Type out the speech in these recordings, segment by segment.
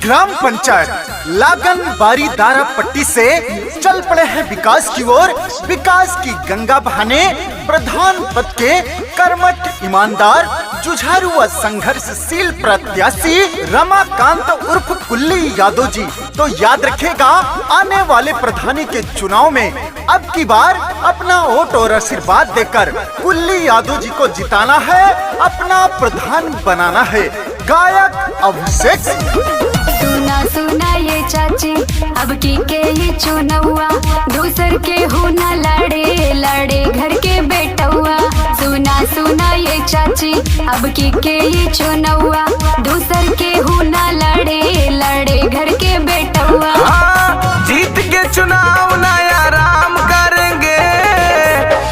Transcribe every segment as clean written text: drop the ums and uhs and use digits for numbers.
Gram panchayat लागन बारी दारा पट्टी से चल पड़े हैं विकास की ओर। विकास की गंगा बहाने प्रधान पद के कर्मठ ईमानदार जुझारू व संघर्षशील प्रत्याशी रमाकांत उर्फ कुल्ली यादव जी तो याद रखेगा, आने वाले प्रधानी के चुनाव में अब की बार अपना वोट और आशीर्वाद देकर कुल्ली यादव जी को जिताना है, अपना प्रधान बनाना है। गायक अभिषेक। सुना सुना ये चाची अब की के ही चुनौआ, दूसर के हो न लड़े लड़े घर के बेटौआ। सुना सुना ये चाची अब की के ही चुनौआ, दूसर के हो न लड़े लड़े घर के बेटौआ। जीत के चुनाव नया राम करेंगे,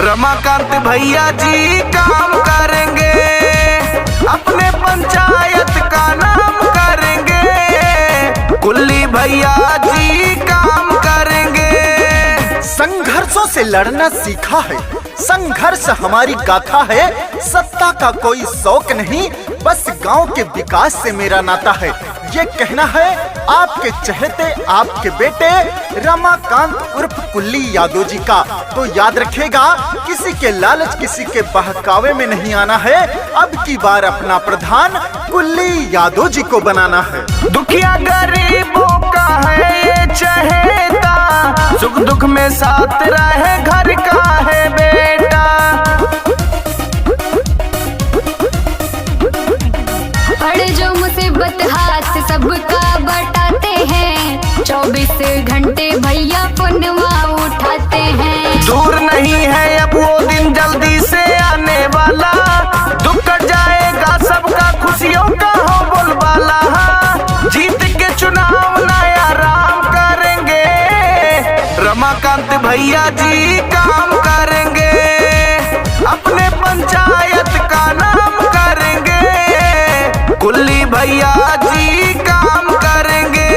रमाकांत भैया जी काम करेंगे, अपने पंचायत का नाम करेंगे, कुल्ली भैया जी काम करेंगे। संघर्षों से लड़ना सीखा है, संघर्ष हमारी गाथा है, सत्ता का कोई शौक नहीं, बस गांव के विकास से मेरा नाता है। ये कहना है आपके चहेते आपके बेटे रमाकांत उर्फ कुल्ली यादव जी का। तो याद रखेगा, किसी के लालच किसी के बहकावे में नहीं आना है, अब की बार अपना प्रधान कुल्ली यादव जी को बनाना है। दुखिया गरीबों का है ये चहेता, सुख दुख में साथ रहे घर का है बेटा। पड़े जो मुसीबत हाथ सबका बटाते हैं, 24 घंटे भैया पुनवा उठाते हैं। दूर नहीं है अब वो दिन जल्दी से आने वाला, दुख कट जाएगा सबका खुशियों का हो बोलबाला। जीत के चुनाव नया राम करेंगे, रमाकांत भैया जी काम करेंगे, अपने पंचायत का नाम करेंगे, कुल्ली भैया जी काम करेंगे।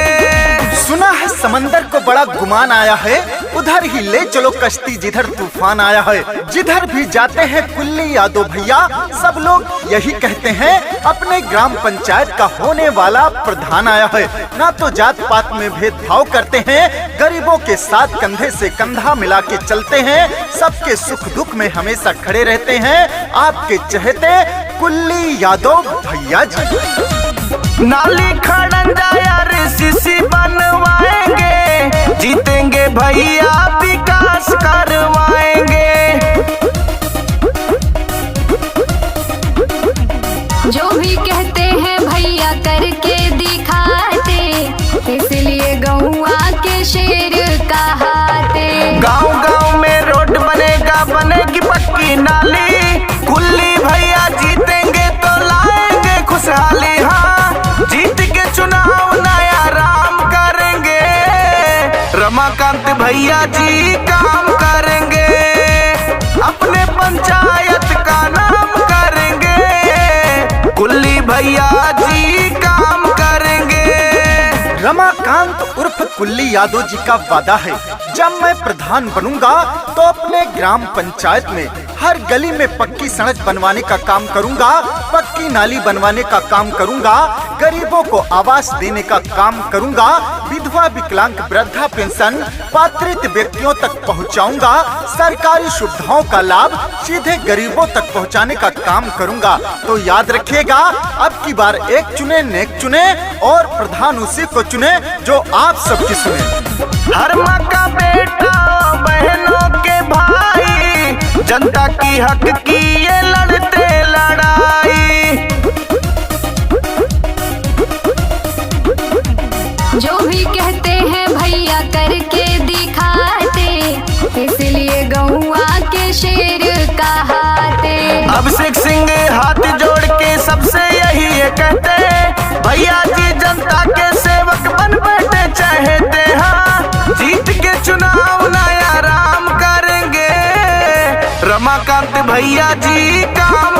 सुना है समंदर को बड़ा गुमान आया है, उधर ही ले चलो कश्ती जिधर तूफान आया है। जिधर भी जाते हैं कुल्ली यादव भैया, सब लोग यही कहते हैं अपने ग्राम पंचायत का होने वाला प्रधान आया है। ना तो जात पात में भेदभाव करते हैं, गरीबों के साथ कंधे से कंधा मिला के चलते हैं, सबके सुख दुख में हमेशा खड़े रहते हैं, आपके चहेते कुल्ली यादव भैया जी। नाली खड़ंजा यार सीसी बनवाएंगे, जीतेंगे भैया विकास करवाएंगे। जो भी कहते हैं भैया करके दिखाते, इसलिए गौआ के शेर कहाते। गांव गांव में रोड बनेगा, बनेगी पक्की नाली, कुल्ली भैया जीतेंगे तो लाएंगे खुशहाली। जीत के चुनाव नया राम करेंगे, रमाकांत भैया जी काम करेंगे, अपने पंचायत का नाम करेंगे, कुल्ली भैया जी काम करेंगे। रमाकांत उर्फ कुल्ली यादव जी का वादा है, जब मैं प्रधान बनूंगा तो अपने ग्राम पंचायत में हर गली में पक्की सड़क बनवाने का काम करूंगा, पक्की नाली बनवाने का काम करूंगा, गरीबों को आवास देने का काम करूंगा, विधवा विकलांग वृद्धा पेंशन पात्रित व्यक्तियों तक पहुंचाऊंगा, सरकारी सुविधाओं का लाभ सीधे गरीबों तक पहुंचाने का काम करूंगा। तो याद रखिएगा, अब की बार एक चुने नेक चुने और प्रधान उसी को चुने जो आप सबकी सुने। हर माँ का बेटा बहनों के भाई, जनता की हक की ये लड़ते लड़ाई। जो भी कहते हैं भैया करके दिखाते, इसलिए गौआ के शेर कहाते। अभिषेक सिंह हाथ जोड़ के सबसे यही ये कहते, भैया जी जनता के सेवक बन बैठे चाहते। जीत के चुनाव नया राम करेंगे, रमाकांत भैया जी काम